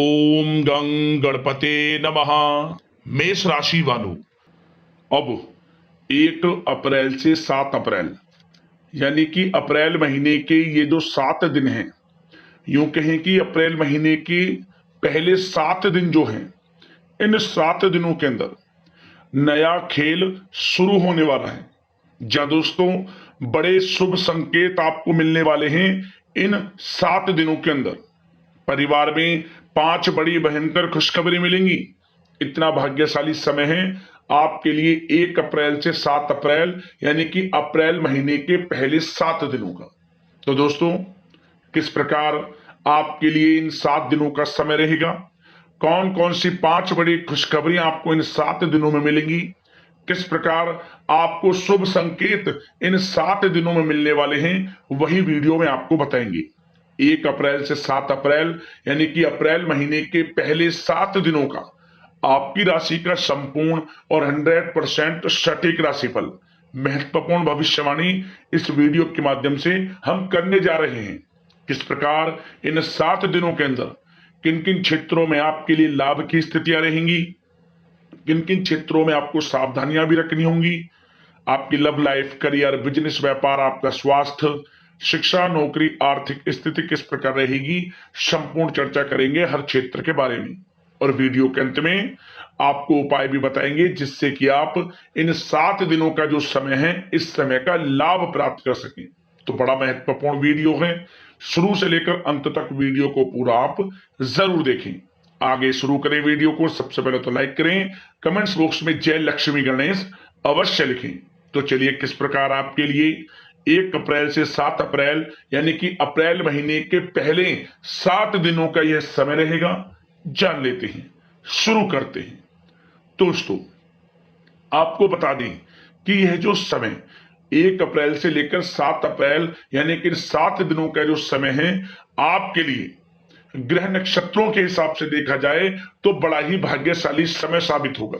ओम गं गणपते नमः। मेष राशि वालों, अब 1 अप्रैल से 7 अप्रैल यानी कि अप्रैल महीने के ये जो 7 दिन हैं, यूं कहें कि अप्रैल महीने के पहले 7 दिन जो हैं, इन 7 दिनों के अंदर नया खेल शुरू होने वाला है। जहां दोस्तों बड़े शुभ संकेत आपको मिलने वाले हैं। इन 7 दिनों के अंदर परिवार में 5 बड़ी भयंकर खुशखबरी मिलेंगी। इतना भाग्यशाली समय है आपके लिए 1 अप्रैल से 7 अप्रैल यानी कि अप्रैल महीने के पहले 7 दिनों का। तो दोस्तों, किस प्रकार आपके लिए इन 7 दिनों का समय रहेगा, कौन कौन सी 5 बड़ी खुशखबरियां आपको इन 7 दिनों में मिलेंगी, किस प्रकार आपको शुभ संकेत इन 7 दिनों में मिलने वाले हैं, वही वीडियो में आपको बताएंगे। 1 अप्रैल से 7 अप्रैल यानी कि अप्रैल महीने के पहले 7 दिनों का आपकी राशि का संपूर्ण और 100% सटीक राशिफल, महत्वपूर्ण भविष्यवाणी इस वीडियो के माध्यम से हम करने जा रहे हैं। किस प्रकार इन 7 दिनों के अंदर किन किन क्षेत्रों में आपके लिए लाभ की स्थितियां रहेंगी, किन किन क्षेत्रों में आपको सावधानियां भी रखनी होंगी, आपकी लव लाइफ, करियर, बिजनेस, व्यापार, आपका स्वास्थ्य, शिक्षा, नौकरी, आर्थिक स्थिति किस प्रकार रहेगी, संपूर्ण चर्चा करेंगे हर क्षेत्र के बारे में। और वीडियो के अंत में आपको उपाय भी बताएंगे जिससे कि आप इन 7 दिनों का जो समय है, इस समय का लाभ प्राप्त कर सकें। तो बड़ा महत्वपूर्ण वीडियो है, शुरू से लेकर अंत तक वीडियो को पूरा आप जरूर देखें। आगे शुरू करें वीडियो को। सबसे पहले तो लाइक करें, कमेंट्स बॉक्स में जय लक्ष्मी गणेश अवश्य लिखें। तो चलिए, किस प्रकार आपके लिए 1 अप्रैल से 7 अप्रैल यानी कि अप्रैल महीने के पहले 7 दिनों का यह समय रहेगा, जान लेते हैं, शुरू करते हैं। दोस्तों, आपको बता दें कि यह जो समय 1 अप्रैल से लेकर 7 अप्रैल यानी कि 7 दिनों का जो समय है, आपके लिए ग्रह नक्षत्रों के हिसाब से देखा जाए तो बड़ा ही भाग्यशाली समय साबित होगा।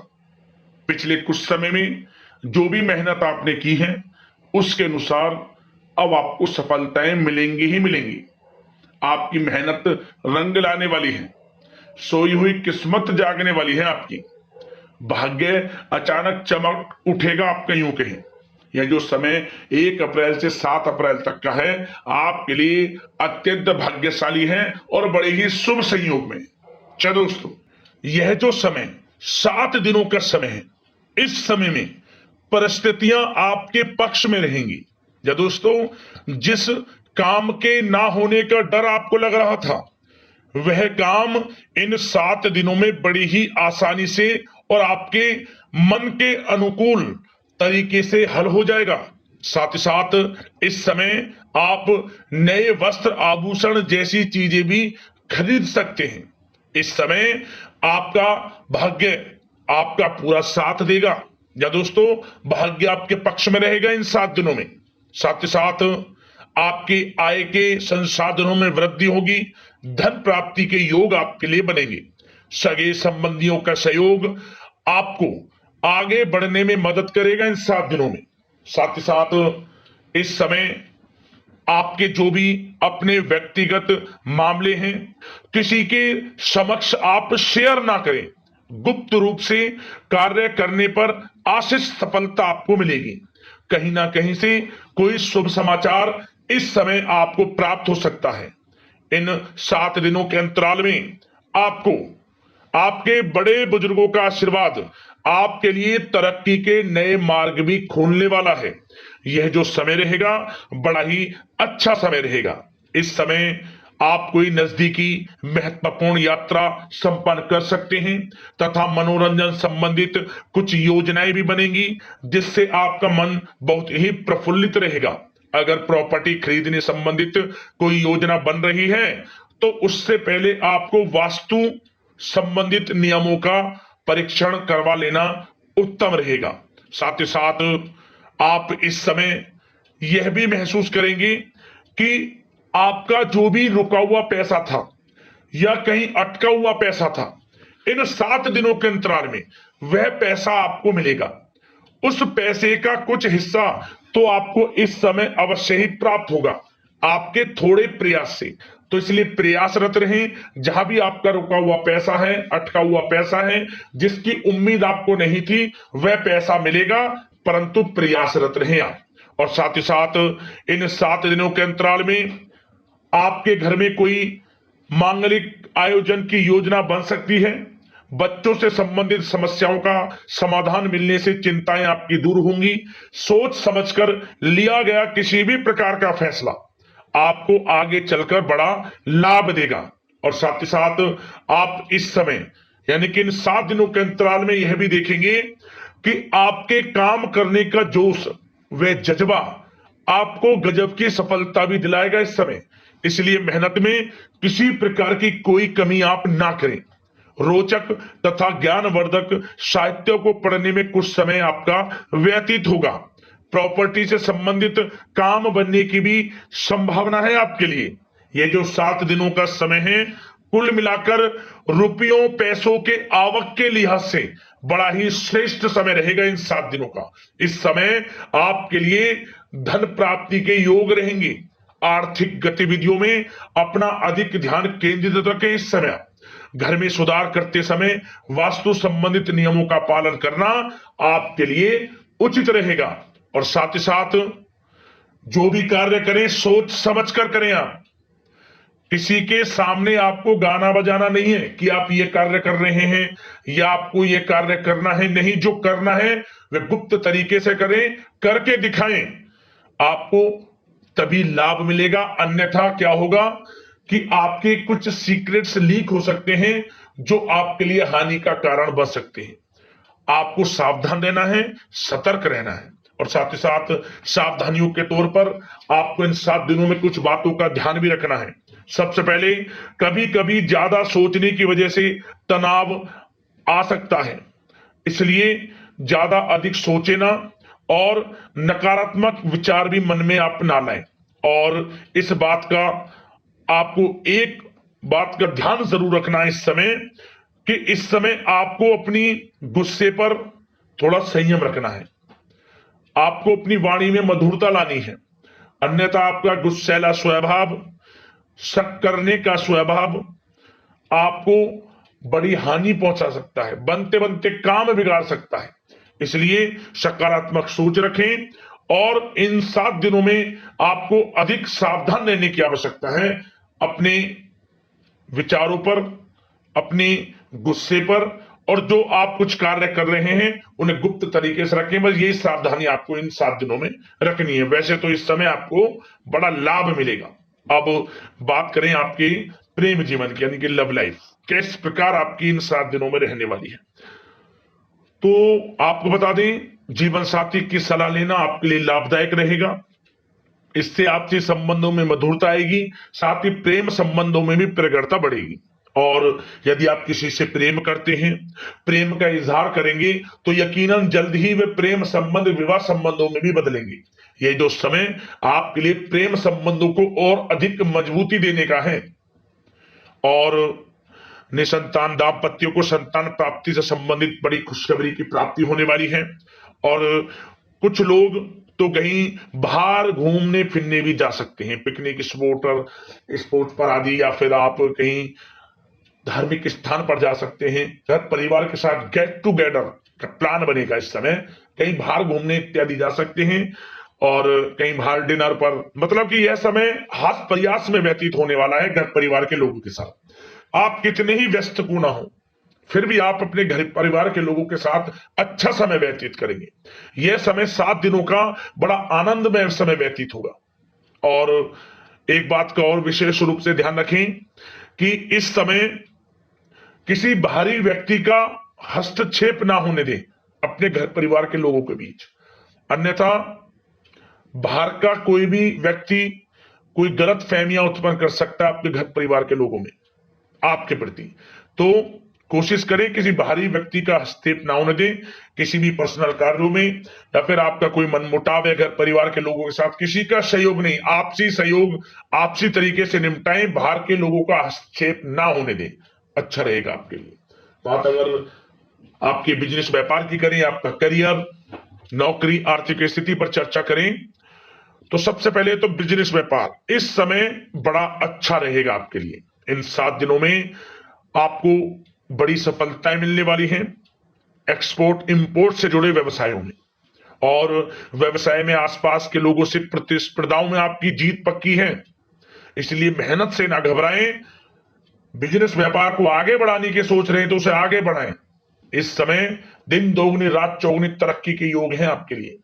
पिछले कुछ समय में जो भी मेहनत आपने की है, उसके अनुसार अब आपको सफलताएं मिलेंगी ही मिलेंगी। आपकी मेहनत रंग लाने वाली है, सोई हुई किस्मत जागने वाली है आपकी। भाग्य अचानक चमक उठेगा, आप कहीं कहें। यह जो समय 1 अप्रैल से 7 अप्रैल तक का है, आपके लिए अत्यंत भाग्यशाली है और बड़े ही शुभ संयोग में। चलो दोस्तों, यह जो समय 7 दिनों का समय है, इस समय में परिस्थितियां आपके पक्ष में रहेंगी। या दोस्तों, जिस काम के ना होने का डर आपको लग रहा था, वह काम इन 7 दिनों में बड़ी ही आसानी से और आपके मन के अनुकूल तरीके से हल हो जाएगा। साथ ही साथ इस समय आप नए वस्त्र, आभूषण जैसी चीजें भी खरीद सकते हैं। इस समय आपका भाग्य आपका पूरा साथ देगा। या दोस्तों, भाग्य आपके पक्ष में रहेगा इन 7 दिनों में। साथ ही साथ आपकी आय के संसाधनों में वृद्धि होगी, धन प्राप्ति के योग आपके लिए बनेंगे। सगे संबंधियों का सहयोग आपको आगे बढ़ने में मदद करेगा इन 7 दिनों में। साथ ही साथ इस समय आपके जो भी अपने व्यक्तिगत मामले हैं, किसी के समक्ष आप शेयर ना करें। गुप्त रूप से कार्य करने पर आशीष सफलता आपको मिलेगी। कहीं ना कहीं से कोई शुभ समाचार इस समय आपको प्राप्त हो सकता है। इन 7 दिनों के अंतराल में आपको आपके बड़े बुजुर्गों का आशीर्वाद आपके लिए तरक्की के नए मार्ग भी खोलने वाला है। यह जो समय रहेगा, बड़ा ही अच्छा समय रहेगा। इस समय आप कोई नजदीकी महत्वपूर्ण यात्रा संपन्न कर सकते हैं तथा मनोरंजन संबंधित कुछ योजनाएं भी बनेंगी, जिससे आपका मन बहुत ही प्रफुल्लित रहेगा। अगर प्रॉपर्टी खरीदने संबंधित कोई योजना बन रही है, तो उससे पहले आपको वास्तु संबंधित नियमों का परीक्षण करवा लेना उत्तम रहेगा। साथ ही साथ आप इस समय यह भी महसूस करेंगे कि आपका जो भी रुका हुआ पैसा था या कहीं अटका हुआ पैसा था, इन 7 दिनों के अंतराल में वह पैसा आपको मिलेगा। उस पैसे का कुछ हिस्सा तो आपको इस समय अवश्य ही प्राप्त होगा। आपके थोड़े प्रयास से तो इसलिए प्रयासरत रहें। जहां भी आपका रुका हुआ पैसा है, अटका हुआ पैसा है, जिसकी उम्मीद आपको नहीं थी, वह पैसा मिलेगा, परंतु प्रयासरत रहें आप। और साथ ही साथ इन 7 दिनों के अंतराल में आपके घर में कोई मांगलिक आयोजन की योजना बन सकती है। बच्चों से संबंधित समस्याओं का समाधान मिलने से चिंताएं आपकी दूर होंगी। सोच समझकर लिया गया किसी भी प्रकार का फैसला आपको आगे चलकर बड़ा लाभ देगा। और साथ ही साथ आप इस समय यानी कि इन 7 दिनों के अंतराल में यह भी देखेंगे कि आपके काम करने का जोश व जज्बा आपको गजब की सफलता भी दिलाएगा इस समय। इसलिए मेहनत में किसी प्रकार की कोई कमी आप ना करें। रोचक तथा ज्ञानवर्धक साहित्य को पढ़ने में कुछ समय आपका व्यतीत होगा। प्रॉपर्टी से संबंधित काम बनने की भी संभावना है आपके लिए। ये जो 7 दिनों का समय है, कुल मिलाकर रुपयों पैसों के आवक के लिहाज से बड़ा ही श्रेष्ठ समय रहेगा इन 7 दिनों का। इस समय आपके लिए धन प्राप्ति के योग रहेंगे। आर्थिक गतिविधियों में अपना अधिक ध्यान केंद्रित रखें। इस समय घर में सुधार करते समय वास्तु संबंधित नियमों का पालन करना आपके लिए उचित रहेगा। और साथ ही साथ जो भी कार्य करें सोच समझकर करें। आप किसी के सामने आपको गाना बजाना नहीं है कि आप ये कार्य कर रहे हैं या आपको ये कार्य करना है। नहीं, जो करना है वह गुप्त तरीके से करें, करके दिखाएं। आपको तभी लाभ मिलेगा। अन्यथा क्या होगा कि आपके कुछ सीक्रेट्स लीक हो सकते हैं जो आपके लिए हानि का कारण बन सकते हैं। आपको सावधान रहना है, सतर्क रहना है। और साथ ही साथ सावधानियों के तौर पर आपको इन 7 दिनों में कुछ बातों का ध्यान भी रखना है। सबसे पहले, कभी कभी ज्यादा सोचने की वजह से तनाव आ सकता है, इसलिए ज्यादा अधिक सोचे ना और नकारात्मक विचार भी मन में आप ना लाएं। और इस बात का आपको एक बात का ध्यान जरूर रखना है इस समय कि इस समय आपको अपनी गुस्से पर थोड़ा संयम रखना है। आपको अपनी वाणी में मधुरता लानी है, अन्यथा आपका गुस्सैला स्वभाव, शक करने का स्वभाव आपको बड़ी हानि पहुंचा सकता है, बनते बनते काम बिगाड़ सकता है। इसलिए सकारात्मक सोच रखें और इन 7 दिनों में आपको अधिक सावधान रहने की आवश्यकता है। अपने विचारों पर, अपने गुस्से पर, और जो आप कुछ कार्य कर रहे हैं उन्हें गुप्त तरीके से रखें। बस यही सावधानी आपको इन 7 दिनों में रखनी है। वैसे तो इस समय आपको बड़ा लाभ मिलेगा। अब बात करें आपके प्रेम जीवन की, यानी कि लव लाइफ किस प्रकार आपकी इन 7 दिनों में रहने वाली है। तो आपको बता दें, जीवन साथी की सलाह लेना आपके लिए लाभदायक रहेगा। इससे आपसी संबंधों में मधुरता आएगी, साथ ही प्रेम संबंधों में भी प्रगाढ़ता बढ़ेगी। और यदि आप किसी से प्रेम करते हैं, प्रेम का इजहार करेंगे, तो यकीनन जल्द ही वे प्रेम संबंध विवाह संबंधों में भी बदलेंगे। ये जो समय आपके लिए प्रेम संबंधों को और अधिक मजबूती देने का है। और निसंतान दाम्पत्यों को संतान प्राप्ति से संबंधित बड़ी खुशखबरी की प्राप्ति होने वाली है। और कुछ लोग तो कहीं बाहर घूमने फिरने भी जा सकते हैं, पिकनिक स्पॉट पर आदि, या फिर आप कहीं धार्मिक स्थान पर जा सकते हैं। घर परिवार के साथ गेट टुगेदर का प्लान बनेगा इस समय। कहीं बाहर घूमने इत्यादि जा सकते हैं और कहीं बाहर डिनर पर, मतलब कि यह समय हास प्रयास में व्यतीत होने वाला है घर परिवार के लोगों के साथ। आप कितने ही व्यस्त क्यों ना हो, फिर भी आप अपने घर परिवार के लोगों के साथ अच्छा समय व्यतीत करेंगे। यह समय 7 दिनों का बड़ा आनंदमय समय व्यतीत होगा। और एक बात का और विशेष रूप से ध्यान रखें कि इस समय किसी बाहरी व्यक्ति का हस्तक्षेप ना होने दें अपने घर परिवार के लोगों के बीच। अन्यथा बाहर का कोई भी व्यक्ति कोई गलत फहमियां उत्पन्न कर सकता है आपके घर परिवार के लोगों में आपके प्रति। तो कोशिश करें किसी बाहरी व्यक्ति का हस्तक्षेप ना होने दें किसी भी पर्सनल कार्यों में, या फिर आपका कोई मनमुटाव है घर परिवार के लोगों के साथ, किसी का सहयोग नहीं, आपसी सहयोग आपसी तरीके से निपटाएं। बाहर के लोगों का हस्तक्षेप ना होने दें, अच्छा रहेगा आपके लिए। बात अगर आपके बिजनेस व्यापार की करें, आपका करियर, नौकरी, आर्थिक स्थिति पर चर्चा करें, तो सबसे पहले तो बिजनेस व्यापार इस समय बड़ा अच्छा रहेगा आपके लिए। इन 7 दिनों में आपको बड़ी सफलताएं मिलने वाली हैं एक्सपोर्ट इंपोर्ट से जुड़े व्यवसायों में, और व्यवसाय में आसपास के लोगों से प्रतिस्पर्धाओं में आपकी जीत पक्की है, इसलिए मेहनत से ना घबराएं। बिजनेस व्यापार को आगे बढ़ाने की सोच रहे हैं तो उसे आगे बढ़ाएं। इस समय दिन दोगुनी रात चौगुनी तरक्की के योग हैं आपके लिए।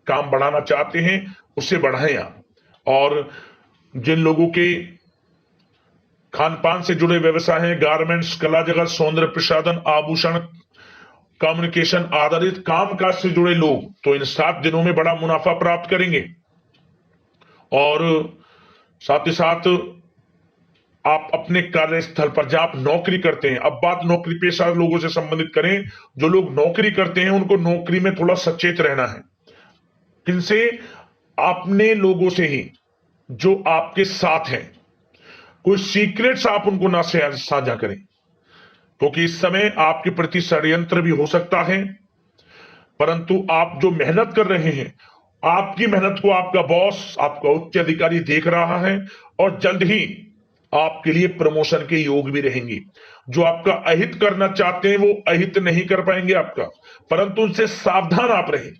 काम बढ़ाना चाहते हैं उसे बढ़ाएं आप। और जिन लोगों के खान पान से जुड़े व्यवसाय हैं, गारमेंट्स, कला जगत, सौंदर्य प्रसाधन, आभूषण, कम्युनिकेशन आधारित कामकाज से जुड़े लोग तो इन 7 दिनों में बड़ा मुनाफा प्राप्त करेंगे। और साथ ही साथ आप अपने कार्यस्थल पर जहां आप नौकरी करते हैं, अब बात नौकरी पेशा लोगों से संबंधित करें, जो लोग नौकरी करते हैं उनको नौकरी में थोड़ा सचेत रहना है। किनसे? अपने लोगों से ही जो आपके साथ हैं। कोई सीक्रेट्स आप उनको ना साझा करें, क्योंकि इस समय आपके प्रति षड्यंत्र भी हो सकता है। परंतु आप जो मेहनत कर रहे हैं, आपकी मेहनत को आपका बॉस, आपका उच्च अधिकारी देख रहा है, और जल्द ही आपके लिए प्रमोशन के योग भी रहेंगे। जो आपका अहित करना चाहते हैं वो अहित नहीं कर पाएंगे आपका, परंतु उनसे सावधान आप रहें।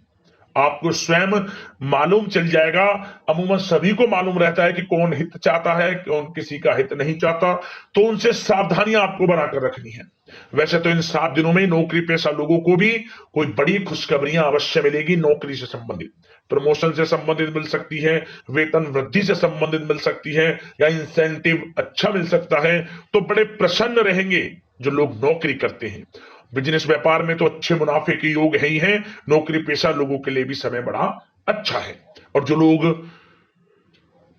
आपको स्वयं मालूम चल जाएगा। अमूमन सभी को मालूम रहता है कि कौन हित चाहता है, कौन किसी का हित नहीं चाहता, तो उनसे सावधानियां आपको बनाकर रखनी है। वैसे तो इन 7 दिनों में नौकरी पेशा लोगों को भी कोई बड़ी खुशखबरियां अवश्य मिलेगी। नौकरी से संबंधित, प्रमोशन से संबंधित मिल सकती है, वेतन वृद्धि से संबंधित मिल सकती है, या इंसेंटिव अच्छा मिल सकता है। तो बड़े प्रसन्न रहेंगे जो लोग नौकरी करते हैं। बिजनेस व्यापार में तो अच्छे मुनाफे के योग है ही हैं। नौकरी पेशा लोगों के लिए भी समय बड़ा अच्छा है। और जो लोग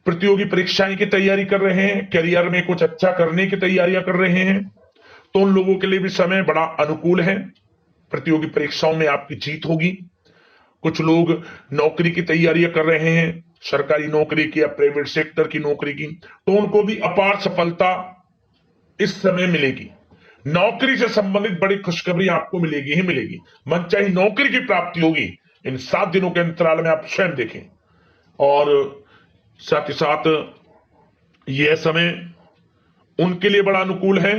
प्रतियोगी परीक्षाएं की तैयारी कर रहे हैं, करियर में कुछ अच्छा करने की तैयारियां कर रहे हैं, तो उन लोगों के लिए भी समय बड़ा अनुकूल है। प्रतियोगी परीक्षाओं में आपकी जीत होगी। कुछ लोग नौकरी की तैयारियां कर रहे हैं, सरकारी नौकरी की या प्राइवेट सेक्टर की नौकरी की, तो उनको भी अपार सफलता इस समय मिलेगी। नौकरी से संबंधित बड़ी खुशखबरी आपको मिलेगी ही मिलेगी। मनचाही नौकरी की प्राप्ति होगी इन 7 दिनों के अंतराल में, आप स्वयं देखें। और साथ ही साथ यह समय उनके लिए बड़ा अनुकूल है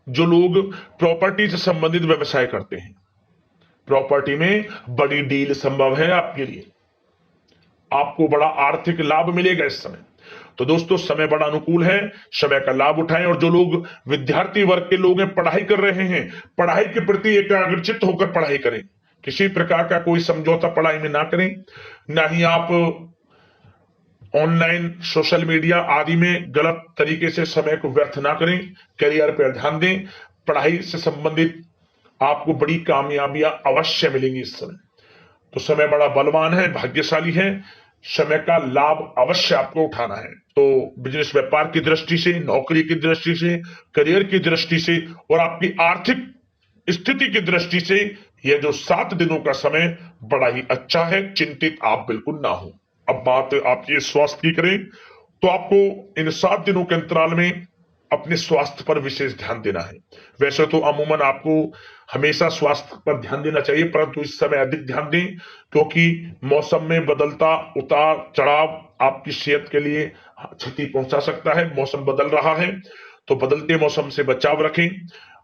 जो लोग प्रॉपर्टी से संबंधित व्यवसाय करते हैं। प्रॉपर्टी में बड़ी डील संभव है आपके लिए, आपको बड़ा आर्थिक लाभ मिलेगा इस समय। तो दोस्तों समय बड़ा अनुकूल है, समय का लाभ उठाएं। और जो लोग विद्यार्थी वर्ग के लोग हैं, पढ़ाई कर रहे हैं, पढ़ाई के प्रति एकाग्रचित्त होकर पढ़ाई करें। किसी प्रकार का कोई समझौता पढ़ाई में ना करें, ना ही आप ऑनलाइन सोशल मीडिया आदि में गलत तरीके से समय को व्यर्थ ना करें। करियर पर ध्यान दें। पढ़ाई से संबंधित आपको बड़ी कामयाबियां अवश्य मिलेंगी इस समय। तो समय बड़ा बलवान है, भाग्यशाली है। समय का लाभ अवश्य आपको उठाना है। तो बिजनेस व्यापार की दृष्टि से, नौकरी की दृष्टि से, करियर की दृष्टि से और आपकी आर्थिक स्थिति की दृष्टि से यह जो 7 दिनों का समय बड़ा ही अच्छा है। चिंतित आप बिल्कुल ना हो। अब बात आपकी स्वास्थ्य की करें तो आपको इन 7 दिनों के अंतराल में अपने स्वास्थ्य पर विशेष ध्यान देना है। वैसे तो अमूमन आपको हमेशा स्वास्थ्य पर ध्यान देना चाहिए, परंतु इस समय अधिक ध्यान दें, क्योंकि मौसम में बदलता उतार चढ़ाव आपकी सेहत के लिए क्षति पहुंचा सकता है। मौसम बदल रहा है, तो बदलते मौसम से बचाव रखें।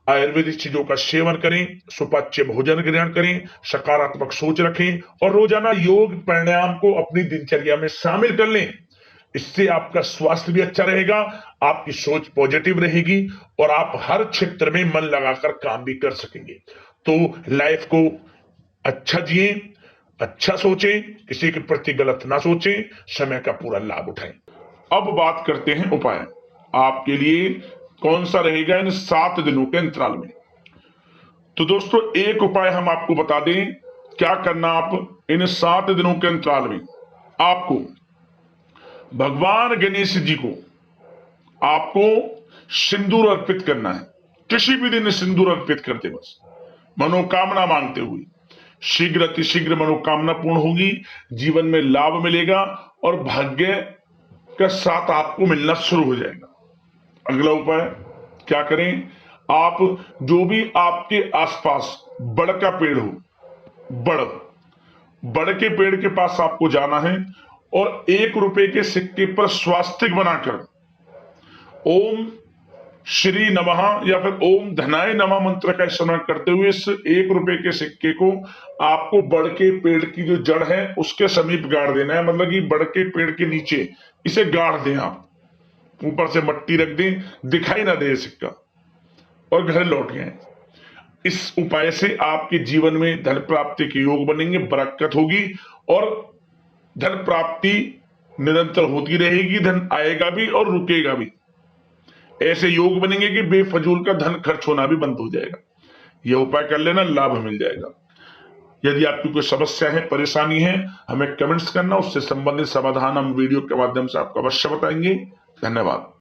आयुर्वेदिक चीजों का सेवन करें, सुपाच्य भोजन ग्रहण करें, सकारात्मक सोच रखें और रोजाना योग प्राणायाम को अपनी दिनचर्या में शामिल कर लें। इससे आपका स्वास्थ्य भी अच्छा रहेगा, आपकी सोच पॉजिटिव रहेगी और आप हर क्षेत्र में मन लगाकर काम भी कर सकेंगे। तो लाइफ को अच्छा जिए, अच्छा सोचें, किसी के प्रति गलत ना सोचें, समय का पूरा लाभ उठाएं। अब बात करते हैं उपाय आपके लिए कौन सा रहेगा इन 7 दिनों के अंतराल में। तो दोस्तों एक उपाय हम आपको बता दें क्या करना। आप इन 7 दिनों के अंतराल में आपको भगवान गणेश जी को आपको सिंदूर अर्पित करना है। किसी भी दिन सिंदूर अर्पित करते बस मनोकामना मांगते हुए शीघ्र अतिशीघ्र मनोकामना पूर्ण होगी, जीवन में लाभ मिलेगा और भाग्य का साथ आपको मिलना शुरू हो जाएगा। अगला उपाय क्या करें, आप जो भी आपके आसपास बड़ का पेड़ हो, बड़ के पेड़ के पास आपको जाना है और 1 रुपए के सिक्के पर स्वास्तिक बनाकर ओम श्री नमः या फिर ओम धनाय नमः मंत्र का स्मरण करते हुए इस 1 रुपए के सिक्के को आपको बड़ के पेड़ की जो जड़ है उसके समीप गाड़ देना है। मतलब कि बड़ के पेड़ के नीचे इसे गाड़ दें, आप ऊपर से मट्टी रख दें, दिखाई ना दे सिक्का, और घर लौट गए। इस उपाय से आपके जीवन में धन प्राप्ति के योग बनेंगे, बरकत होगी और धन प्राप्ति निरंतर होती रहेगी, धन आएगा भी और रुकेगा भी। ऐसे योग बनेंगे कि बेफजूल का धन खर्च होना भी बंद हो जाएगा। यह उपाय कर लेना, लाभ मिल जाएगा। यदि आपकी कोई समस्या है, परेशानी है, हमें कमेंट्स करना, उससे संबंधित समाधान हम वीडियो के माध्यम से आपको अवश्य बताएंगे। धन्यवाद।